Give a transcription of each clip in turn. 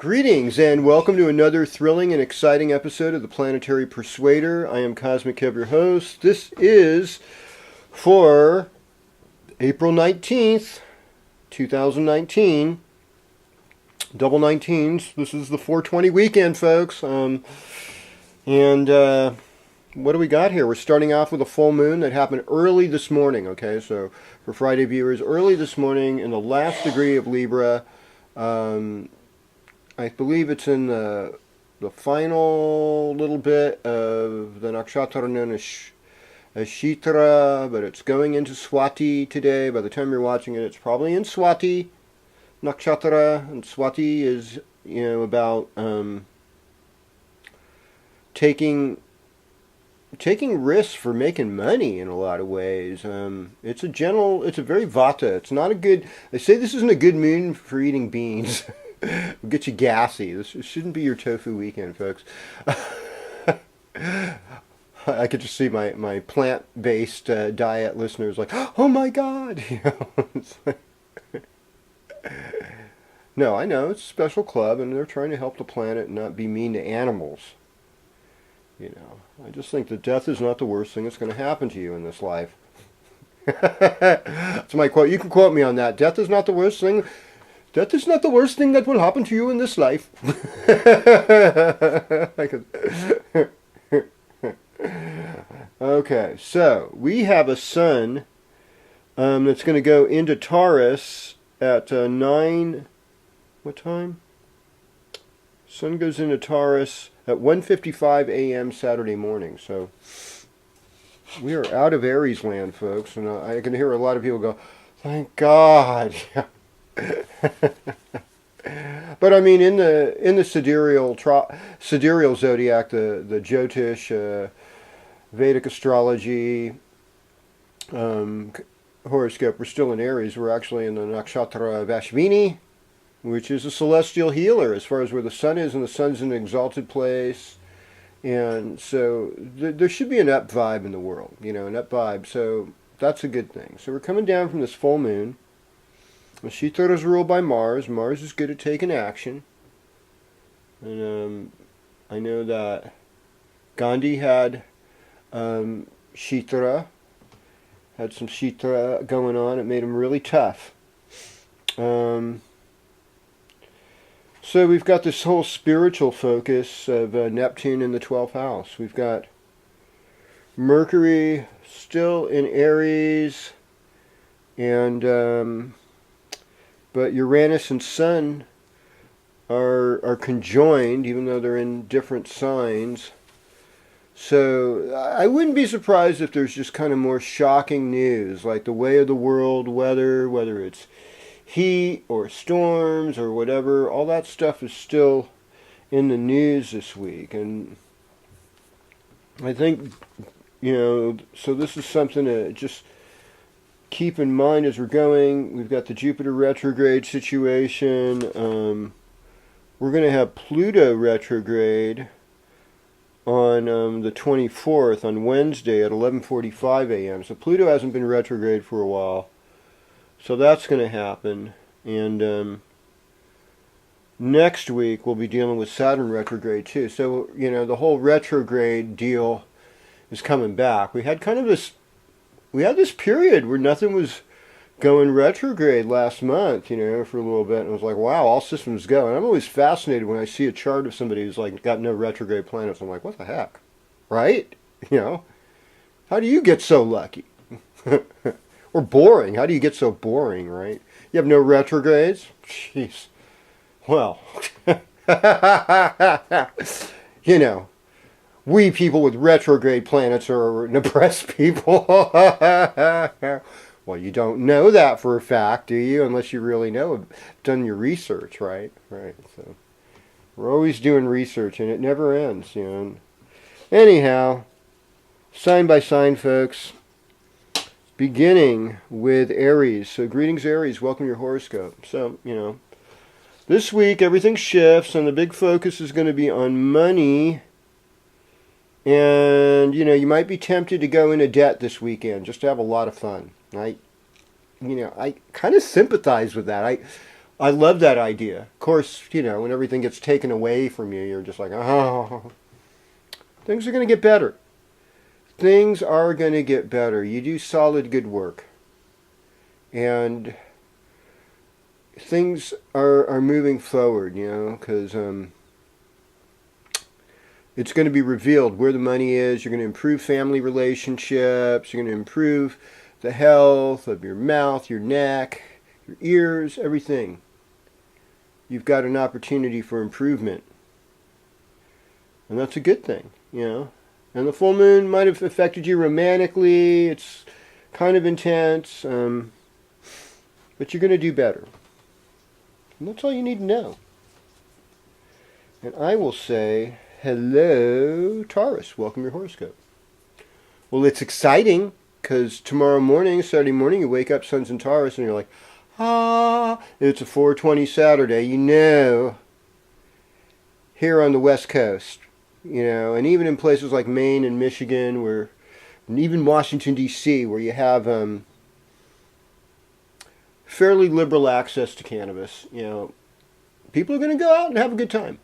Greetings and welcome to another thrilling and exciting episode of the Planetary Persuader. I am Kozmic Kev, your host. This is for April 19th, 2019. Double 19s. This is the 420 weekend, folks. What do we got here? We're starting off with a full moon that happened early this morning, okay? So for Friday viewers, early this morning in the last degree of Libra. I believe it's in the final little bit of the nakshatra known as Shitra, but it's going into Swati today. By the time you're watching it, it's probably in Swati nakshatra, and Swati is, about taking risks for making money in a lot of ways. It's a very vata. It's not a good. They say this isn't a good moon for eating beans. It'll get you gassy. This shouldn't be your tofu weekend, folks. I could just see my plant-based diet listeners like, oh my God! It's like, no, I know it's a special club, and they're trying to help the planet and not be mean to animals. I just think that death is not the worst thing that's going to happen to you in this life. That's my quote. You can quote me on that. Death is not the worst thing. That is not the worst thing that will happen to you in this life. Okay, so we have a sun that's going to go into Taurus at 9. What time? Sun goes into Taurus at 1:55 a.m. Saturday morning. So we are out of Aries land, folks. And I can hear a lot of people go, thank God. But I mean, in the sidereal zodiac, the Jyotish, Vedic astrology, horoscope, we're still in Aries. We're actually in the nakshatra of Ashvini, which is a celestial healer as far as where the sun is, and the sun's in an exalted place. And so there should be an up vibe in the world, an up vibe. So that's a good thing. So we're coming down from this full moon. Shitra is ruled by Mars. Mars is good at taking action. And I know that Gandhi had Shitra, had some Shitra going on. It made him really tough. So we've got this whole spiritual focus of Neptune in the 12th house. We've got Mercury still in Aries, and but Uranus and Sun are conjoined, even though they're in different signs. So I wouldn't be surprised if there's just kind of more shocking news, like the way of the world, weather, whether it's heat or storms or whatever. All that stuff is still in the news this week. And I think, so this is something to just keep in mind as we're going. We've got the Jupiter retrograde situation. We're going to have Pluto retrograde on the 24th, on Wednesday at 11:45 a.m. So Pluto hasn't been retrograde for a while. So that's going to happen. And next week we'll be dealing with Saturn retrograde too. So, the whole retrograde deal is coming back. We had this period where nothing was going retrograde last month, for a little bit. And it was like, wow, all systems go. And I'm always fascinated when I see a chart of somebody who's like got no retrograde planets. I'm like, what the heck? Right? How do you get so lucky? Or boring. How do you get so boring, right? You have no retrogrades? Jeez. Well, we people with retrograde planets are depressed people. Well, you don't know that for a fact, do you? Unless you really done your research, right? Right. So we're always doing research, and it never ends, Anyhow, sign by sign, folks. Beginning with Aries. So greetings, Aries. Welcome to your horoscope. So, this week everything shifts, and the big focus is going to be on money. And, you might be tempted to go into debt this weekend just to have a lot of fun. I kind of sympathize with that. I love that idea. Of course, you know, when everything gets taken away from you, you're just like, oh, things are going to get better. Things are going to get better. You do solid good work. And things are moving forward, you know, because it's going to be revealed where the money is. You're going to improve family relationships. You're going to improve the health of your mouth, your neck, your ears, everything. You've got an opportunity for improvement. And that's a good thing, you know. And the full moon might have affected you romantically. It's kind of intense. But you're going to do better. And that's all you need to know. And I will say, hello, Taurus. Welcome your horoscope. Well, it's exciting because tomorrow morning, Saturday morning, you wake up, sun's in Taurus, and you're like, it's a 4:20 Saturday. You know, here on the West Coast, you know, and even in places like Maine and Michigan, and even Washington, D.C., where you have fairly liberal access to cannabis, you know, people are going to go out and have a good time.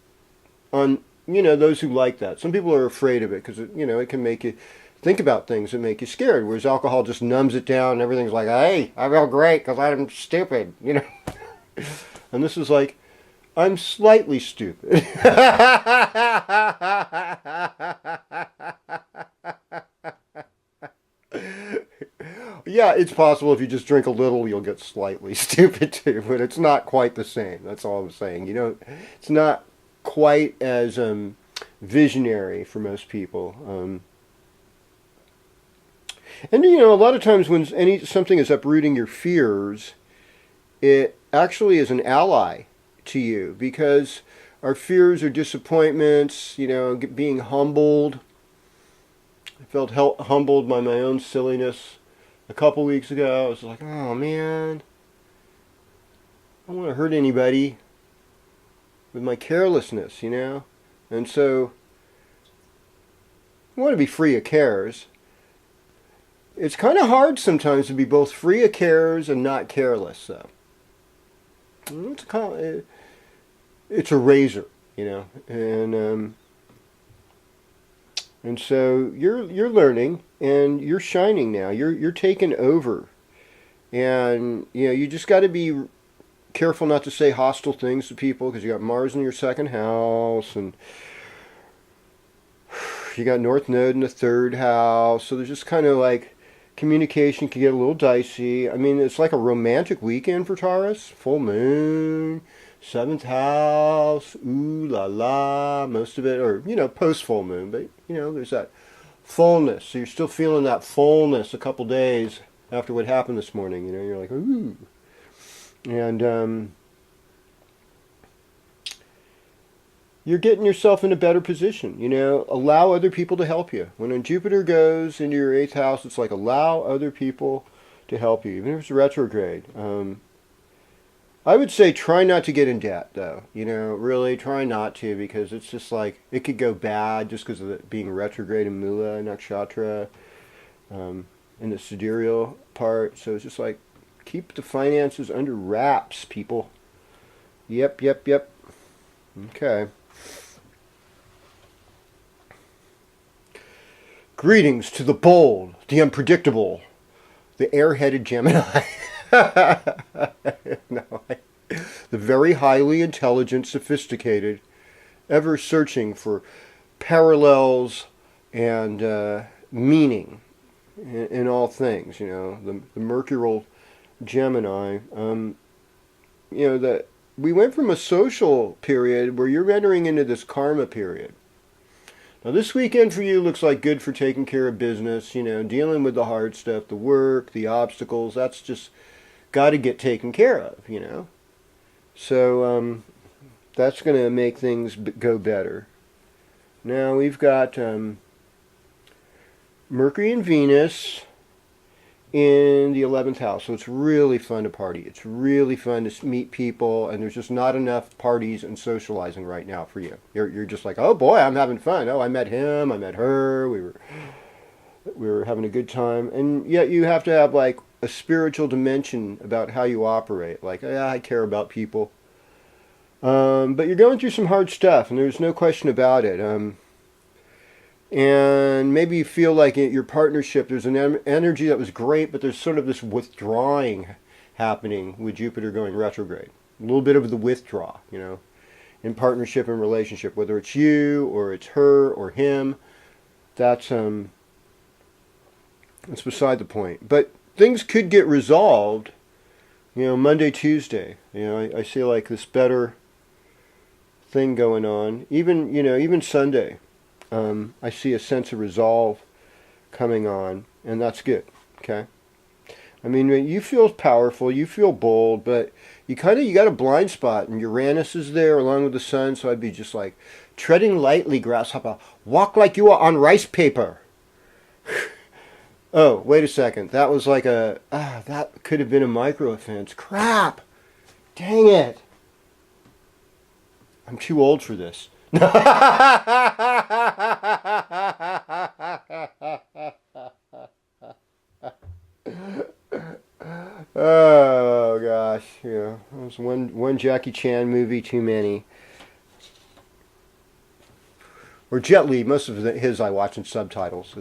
On, you know, those who like that. Some people are afraid of it because, you know, it can make you think about things that make you scared, whereas alcohol just numbs it down and everything's like, hey, I feel great because I'm stupid, you know. And this is like, I'm slightly stupid. Yeah, it's possible if you just drink a little, you'll get slightly stupid too, but it's not quite the same. That's all I'm saying. You know, it's not quite as visionary for most people. And you know, a lot of times when something is uprooting your fears, it actually is an ally to you, because our fears are disappointments, you know, being humbled. I felt humbled by my own silliness a couple weeks ago. I was like, oh man, I don't want to hurt anybody with my carelessness, you know? And so, I want to be free of cares. It's kind of hard sometimes to be both free of cares and not careless, though. It's a razor, you know, and so you're learning and you're shining now. You're taking over, and you know, you just got to be careful not to say hostile things to people, because you got Mars in your second house, and you got North Node in the third house. So there's just kind of like communication can get a little dicey. I mean, it's like a romantic weekend for Taurus. Full moon, seventh house, ooh la la, most of it, or, you know, post full moon, but, you know, there's that fullness. So you're still feeling that fullness a couple days after what happened this morning, you know, you're like, ooh. And you're getting yourself in a better position, you know, allow other people to help you. When Jupiter goes into your 8th house, it's like allow other people to help you, even if it's retrograde. I would say try not to get in debt, though. You know, really try not to, because it's just like, it could go bad just because of it being retrograde in Mula, Nakshatra, in the sidereal part. So it's just like, keep the finances under wraps, people. Yep. Okay. Greetings to the bold, the unpredictable, the air-headed Gemini. No, the very highly intelligent, sophisticated, ever searching for parallels and meaning in all things. You know, the mercurial Gemini. You know, that we went from a social period where you're entering into this karma period. Now, this weekend for you looks like good for taking care of business, you know, dealing with the hard stuff, the work, the obstacles. That's just got to get taken care of, you know. So that's going to make things go better. Now, we've got Mercury and Venus in the 11th house. So it's really fun to party. It's really fun to meet people, and there's just not enough parties and socializing right now for you. You're just like, oh boy, I'm having fun. Oh, I met him, I met her, we were having a good time. And yet you have to have like a spiritual dimension about how you operate. Like, yeah, I care about people. But you're going through some hard stuff, and there's no question about it. And maybe you feel like in your partnership, there's an energy that was great, but there's sort of this withdrawing happening with Jupiter going retrograde. A little bit of the withdraw, in partnership and relationship, whether it's you or it's her or him. That's beside the point. But things could get resolved, Monday, Tuesday. I see like this better thing going on. Even Sunday. I see a sense of resolve coming on, and that's good. Okay. I mean, you feel powerful, you feel bold, but you got a blind spot, and Uranus is there along with the sun, so I'd be just like, treading lightly, grasshopper, walk like you are on rice paper. Oh, wait a second, that was like that could have been a micro offense. Crap! Dang it! I'm too old for this. Oh gosh, it was one Jackie Chan movie too many. Or Jet Li, most of his I watch in subtitles.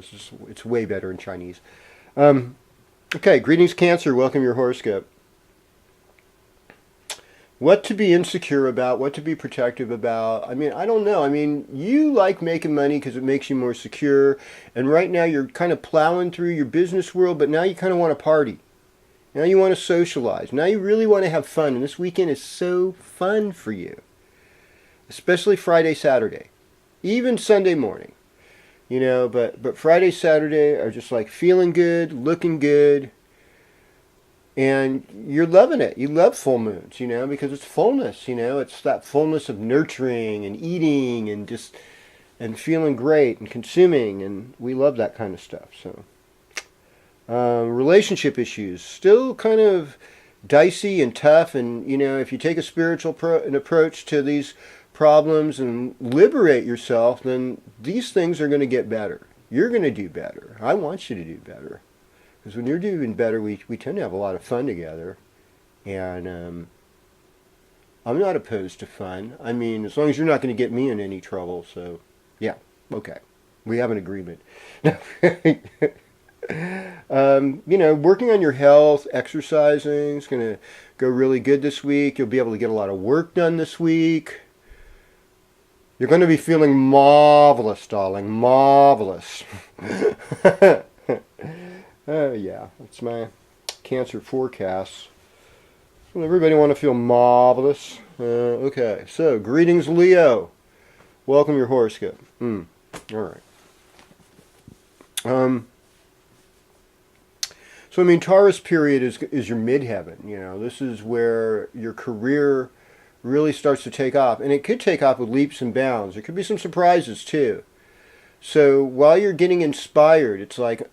It's way better in Chinese. Okay, greetings Cancer, welcome your horoscope. What to be insecure about, what to be protective about. I mean, I don't know. I mean, you like making money because it makes you more secure. And right now you're kind of plowing through your business world, but now you kind of want to party. Now you want to socialize. Now you really want to have fun. And this weekend is so fun for you. Especially Friday, Saturday. Even Sunday morning. But Friday, Saturday are just like feeling good, looking good. And you're loving it. You love full moons, because it's fullness, It's that fullness of nurturing and eating and feeling great and consuming. And we love that kind of stuff. So, relationship issues, still kind of dicey and tough. And, if you take a spiritual approach to these problems and liberate yourself, then these things are going to get better. You're going to do better. I want you to do better. Because when you're doing better, we tend to have a lot of fun together. And I'm not opposed to fun. I mean, as long as you're not going to get me in any trouble. So, yeah, okay. We have an agreement. Working on your health, exercising is going to go really good this week. You'll be able to get a lot of work done this week. You're going to be feeling marvelous, darling. Marvelous. Yeah, that's my Cancer forecast. Well, everybody want to feel marvelous. Okay, so greetings, Leo. Welcome your horoscope. All right. So I mean, Taurus period is your midheaven. This is where your career really starts to take off, and it could take off with leaps and bounds. There could be some surprises too. So while you're getting inspired, it's like,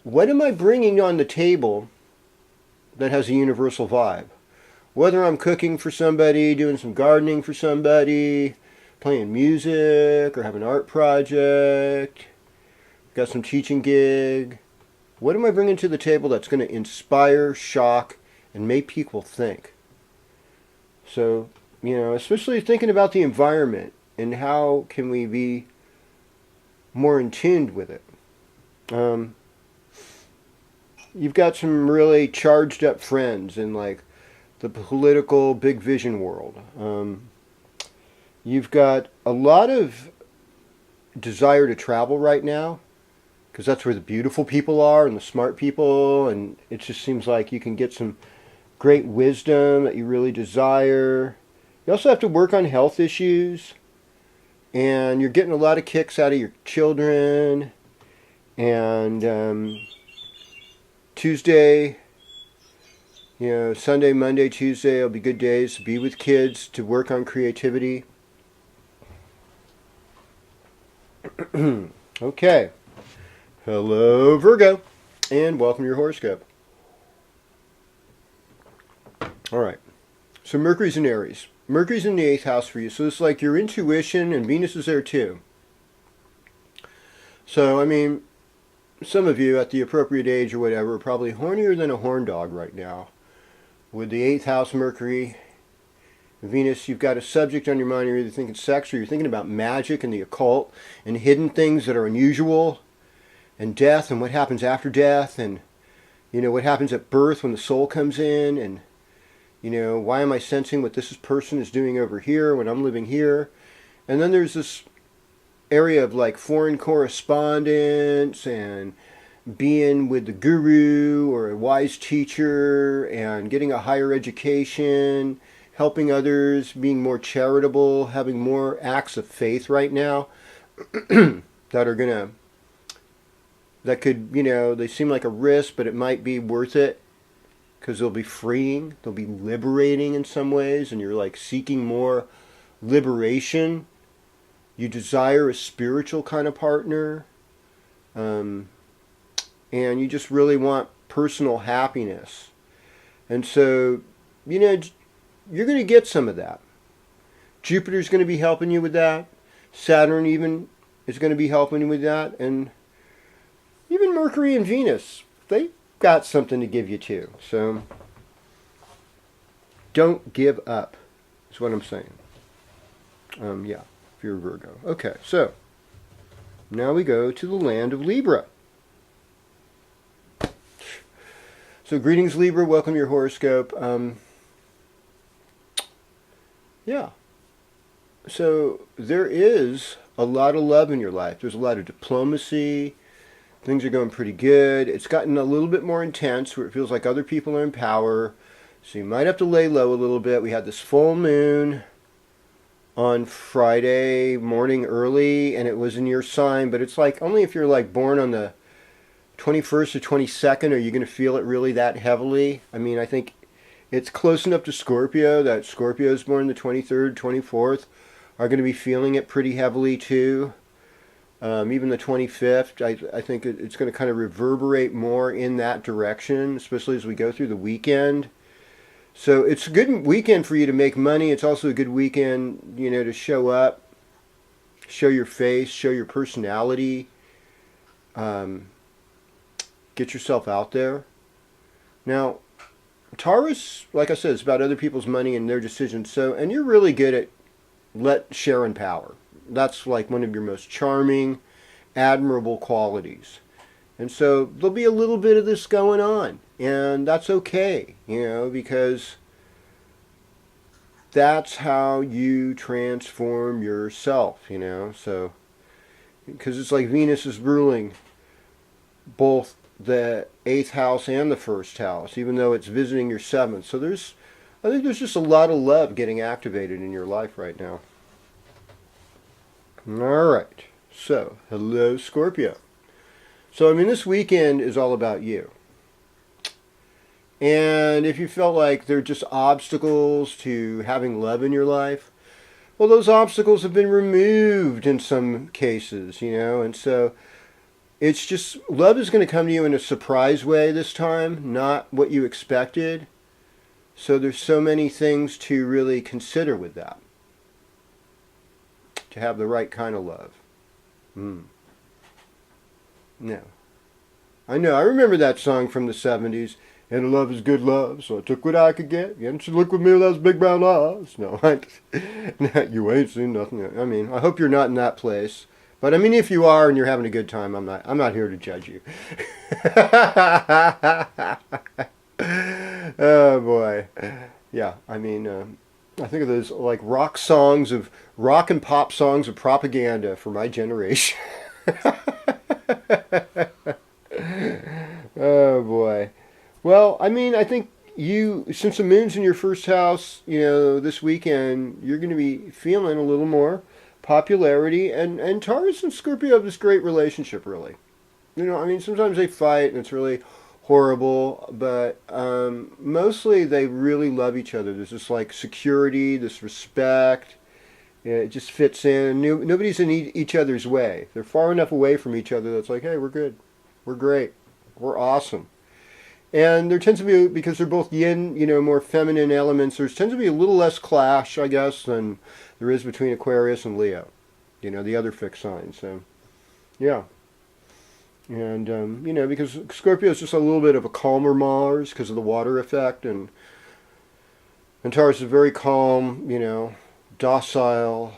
what am I bringing on the table that has a universal vibe? Whether I'm cooking for somebody, doing some gardening for somebody, playing music, or have an art project, got some teaching gig. What am I bringing to the table that's going to inspire, shock, and make people think? So, especially thinking about the environment and how can we be more in tune with it. You've got some really charged up friends in like the political big vision world. You've got a lot of desire to travel right now because that's where the beautiful people are and the smart people, and it just seems like you can get some great wisdom that you really desire. You also have to work on health issues, and you're getting a lot of kicks out of your children. And Tuesday, Sunday, Monday, Tuesday will be good days to be with kids, to work on creativity. Okay. Hello, Virgo, and welcome to your horoscope. All right. So Mercury's in Aries. Mercury's in the 8th house for you. So it's like your intuition, and Venus is there too. So, I mean, some of you at the appropriate age or whatever are probably hornier than a horn dog right now. With the 8th house Mercury, Venus, you've got a subject on your mind. You're either thinking sex or you're thinking about magic and the occult and hidden things that are unusual and death and what happens after death and, what happens at birth when the soul comes in and, why am I sensing what this person is doing over here when I'm living here? And then there's this area of like foreign correspondence and being with the guru or a wise teacher and getting a higher education, helping others, being more charitable, having more acts of faith right now that could, they seem like a risk, but it might be worth it because they'll be freeing, they'll be liberating in some ways, and you're like seeking more liberation. You desire a spiritual kind of partner, and you just really want personal happiness. And so, you're going to get some of that. Jupiter's going to be helping you with that. Saturn even is going to be helping you with that. And even Mercury and Venus, they got something to give you too. So, don't give up, is what I'm saying. Yeah. You're Virgo. Okay, so now we go to the land of Libra. So greetings, Libra. Welcome to your horoscope. Yeah. So there is a lot of love in your life. There's a lot of diplomacy. Things are going pretty good. It's gotten a little bit more intense where it feels like other people are in power. So you might have to lay low a little bit. We had this full moon on Friday morning early, and it was in your sign, but it's like only if you're like born on the 21st or 22nd are you going to feel it really that heavily. I mean, I think it's close enough to Scorpio that Scorpios born the 23rd, 24th are going to be feeling it pretty heavily too. Even the 25th, I think it's going to kind of reverberate more in that direction, especially as we go through the weekend. So it's a good weekend for you to make money. It's also a good weekend, to show up, show your face, show your personality, get yourself out there. Now, Taurus, like I said, is about other people's money and their decisions. And you're really good at sharing power. That's like one of your most charming, admirable qualities. And so there'll be a little bit of this going on. And that's okay, because that's how you transform yourself, So, because it's like Venus is ruling both the 8th house and the 1st house, even though it's visiting your 7th. So I think there's just a lot of love getting activated in your life right now. All right. So, hello, Scorpio. So, this weekend is all about you. And if you felt like they're just obstacles to having love in your life, well, those obstacles have been removed in some cases, and so it's just, love is going to come to you in a surprise way this time, not what you expected. So there's so many things to really consider with that, to have the right kind of love. No. I know, I remember that song from the 70s. And love is good love, so I took what I could get. You should look with me with those big brown eyes. No, you ain't seen nothing. I hope you're not in that place. But if you are and you're having a good time, I'm not here to judge you. Oh boy, yeah. I think of those like rock and pop songs of propaganda for my generation. Oh boy. Well, I think since the moon's in your 1st house, this weekend, you're going to be feeling a little more popularity. And Taurus and Scorpio have this great relationship, really. Sometimes they fight and it's really horrible, but mostly they really love each other. There's this like security, this respect. It just fits in. Nobody's in each other's way. They're far enough away from each other that's like, hey, we're good. We're great. We're awesome. And there tends to be, because they're both yin, more feminine elements, there tends to be a little less clash, I guess, than there is between Aquarius and Leo, the other fixed signs. So, yeah. And, because Scorpio is just a little bit of a calmer Mars because of the water effect. And Taurus is very calm, docile.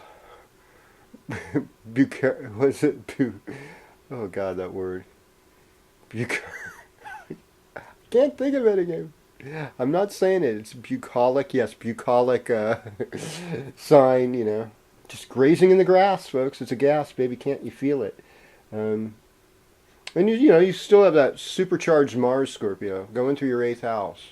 Was it? Oh, God, that word. Can't think of it again. I'm not saying it. It's bucolic. Yes, bucolic sign, Just grazing in the grass, folks. It's a gas, baby. Can't you feel it? And you still have that supercharged Mars, Scorpio, going through your 8th house.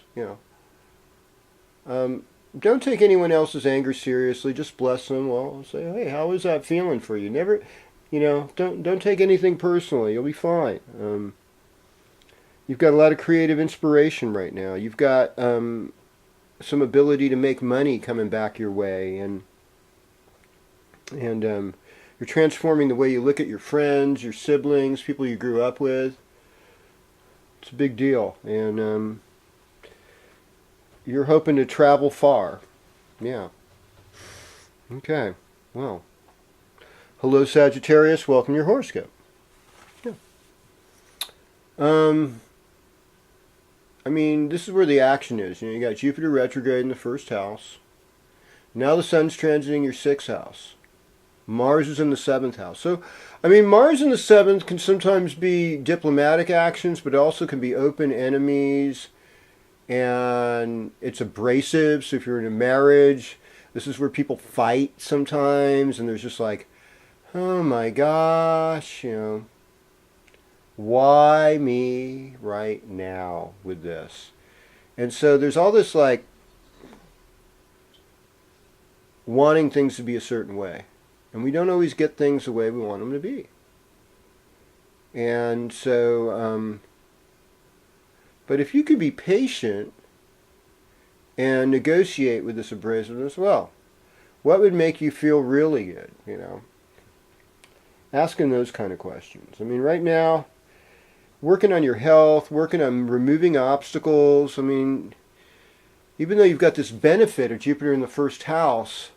Don't take anyone else's anger seriously. Just bless them. Well, say, hey, how is that feeling for you? Never, don't take anything personally. You'll be fine. You've got a lot of creative inspiration right now. You've got some ability to make money coming back your way, and you're transforming the way you look at your friends, your siblings, people you grew up with. It's a big deal, and you're hoping to travel far. Yeah. Okay. Well. Hello, Sagittarius. Welcome to your horoscope. Yeah. This is where the action is. You got Jupiter retrograde in the 1st house. Now the sun's transiting your 6th house. Mars is in the 7th house. So, Mars in the 7th can sometimes be diplomatic actions, but it also can be open enemies, and it's abrasive. So if you're in a marriage, this is where people fight sometimes, and there's just like, oh my gosh, why me right now with this? And so there's all this like wanting things to be a certain way. And we don't always get things the way we want them to be. And so, but if you could be patient and negotiate with this abrasiveness, well, what would make you feel really good, Asking those kind of questions. Right now, working on your health, working on removing obstacles. Even though you've got this benefit of Jupiter in the 1st house,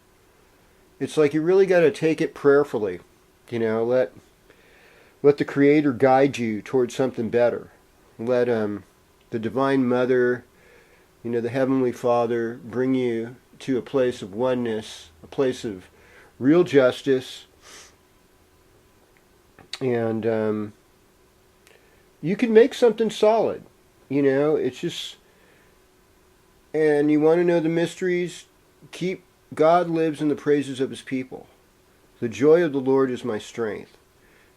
it's like you really got to take it prayerfully. Let the Creator guide you towards something better. Let the Divine Mother, the Heavenly Father, bring you to a place of oneness, a place of real justice, and you can make something solid. It's just, and you want to know the mysteries, God lives in the praises of His people. The joy of the Lord is my strength.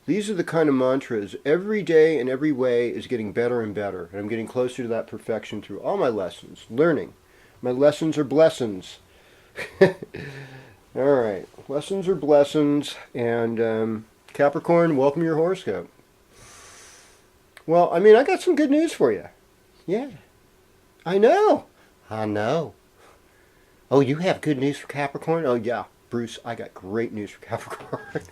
These are the kind of mantras. Every day and every way is getting better and better. And I'm getting closer to that perfection through all my lessons. Learning. My lessons are blessings. All right. Lessons are blessings. And Capricorn, welcome to your horoscope. Well, I got some good news for you. Yeah. I know. Oh, you have good news for Capricorn? Oh, yeah. Bruce, I got great news for Capricorn.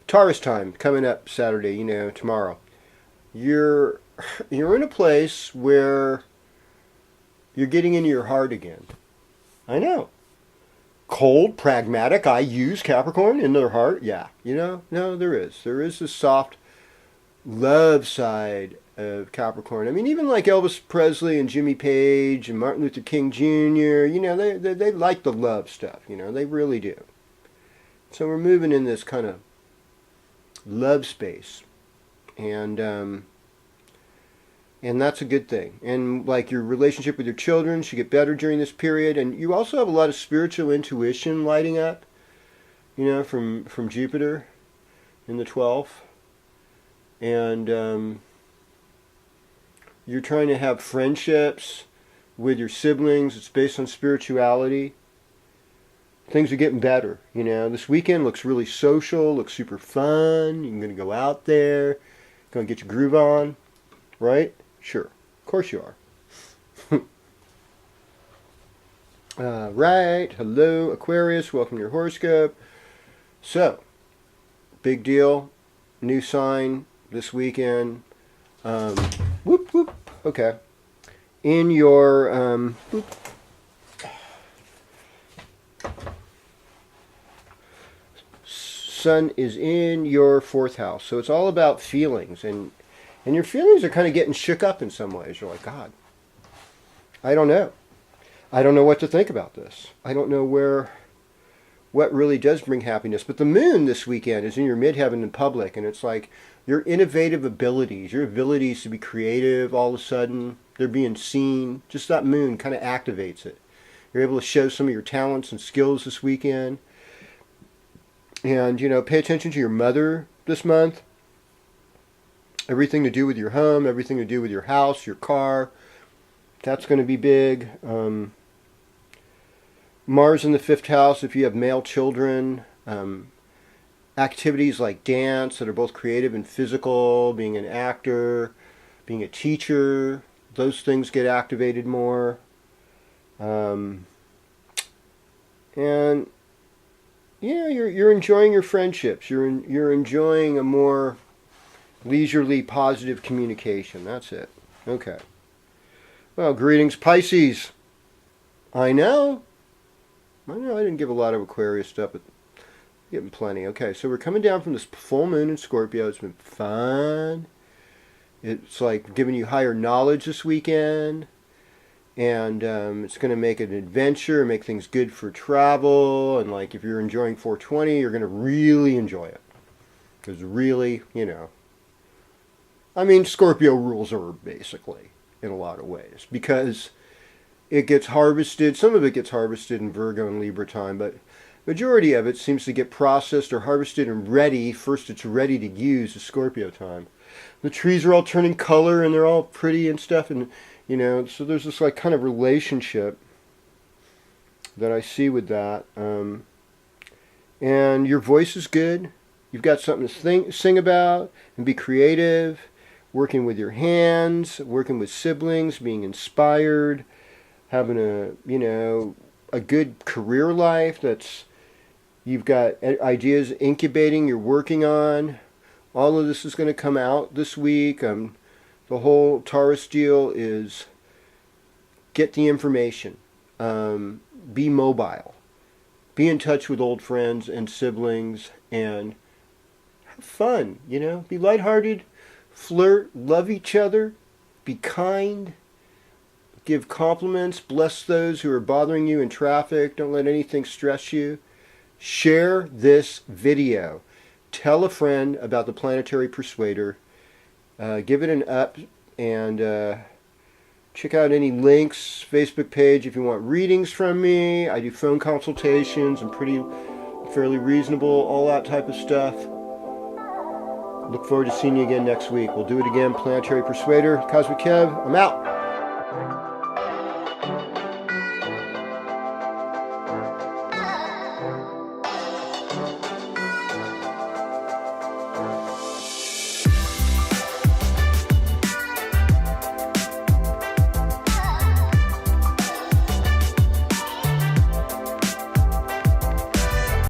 Taurus time coming up Saturday, tomorrow. You're in a place where you're getting into your heart again. I know. Cold, pragmatic, I use Capricorn in their heart. Yeah. No, there is. There is this soft love side of Capricorn. Even like Elvis Presley and Jimmy Page and Martin Luther King Jr., they like the love stuff, they really do. So we're moving in this kind of love space. And that's a good thing. And like your relationship with your children should get better during this period. And you also have a lot of spiritual intuition lighting up, from Jupiter in the 12th. And you're trying to have friendships with your siblings. It's based on spirituality. Things are getting better. This weekend looks really social, looks super fun. You're going to go out there, going to get your groove on, right? Sure. Of course you are. Right. Hello, Aquarius. Welcome to your horoscope. So, big deal. New sign this weekend. Whoop, whoop. Okay. In your, sun is in your 4th house. So it's all about feelings. And your feelings are kind of getting shook up in some ways. You're like, God, I don't know. I don't know what to think about this. I don't know what really does bring happiness. But the moon this weekend is in your midheaven in public. And it's like your innovative abilities, your abilities to be creative all of a sudden, they're being seen. Just that moon kind of activates it. You're able to show some of your talents and skills this weekend. And, pay attention to your mother this month. Everything to do with your home, everything to do with your house, your car. That's going to be big. Mars in the 5th house, if you have male children. Activities like dance that are both creative and physical, being an actor, being a teacher. Those things get activated more. And yeah, you're enjoying your friendships. You're enjoying a more leisurely, positive communication. That's it. Okay. Well, greetings, Pisces. I know. I didn't give a lot of Aquarius stuff, but getting plenty. Okay, so we're coming down from this full moon in Scorpio. It's been fun. It's like giving you higher knowledge this weekend. And it's going to make an adventure, make things good for travel. And like if you're enjoying 420, you're going to really enjoy it. Because really, Scorpio rules Earth basically in a lot of ways. Because it gets harvested, some of it gets harvested in Virgo and Libra time, but majority of it seems to get processed or harvested and ready. First it's ready to use, the Scorpio time. The trees are all turning color and they're all pretty and stuff, and so there's this like kind of relationship that I see with that. And your voice is good. You've got something to sing about and be creative, working with your hands, working with siblings, being inspired, having a good career life you've got ideas incubating, you're working on. All of this is going to come out this week. The whole Taurus deal is get the information. Be mobile. Be in touch with old friends and siblings and have fun, Be lighthearted, flirt, love each other, be kind, give compliments, bless those who are bothering you in traffic, don't let anything stress you. Share this video. Tell a friend about the Planetary Persuader. Give it an up and check out any links, Facebook page if you want readings from me. I do phone consultations. I'm fairly reasonable, all that type of stuff. Look forward to seeing you again next week. We'll do it again. Planetary Persuader, Kozmic Kev. I'm out.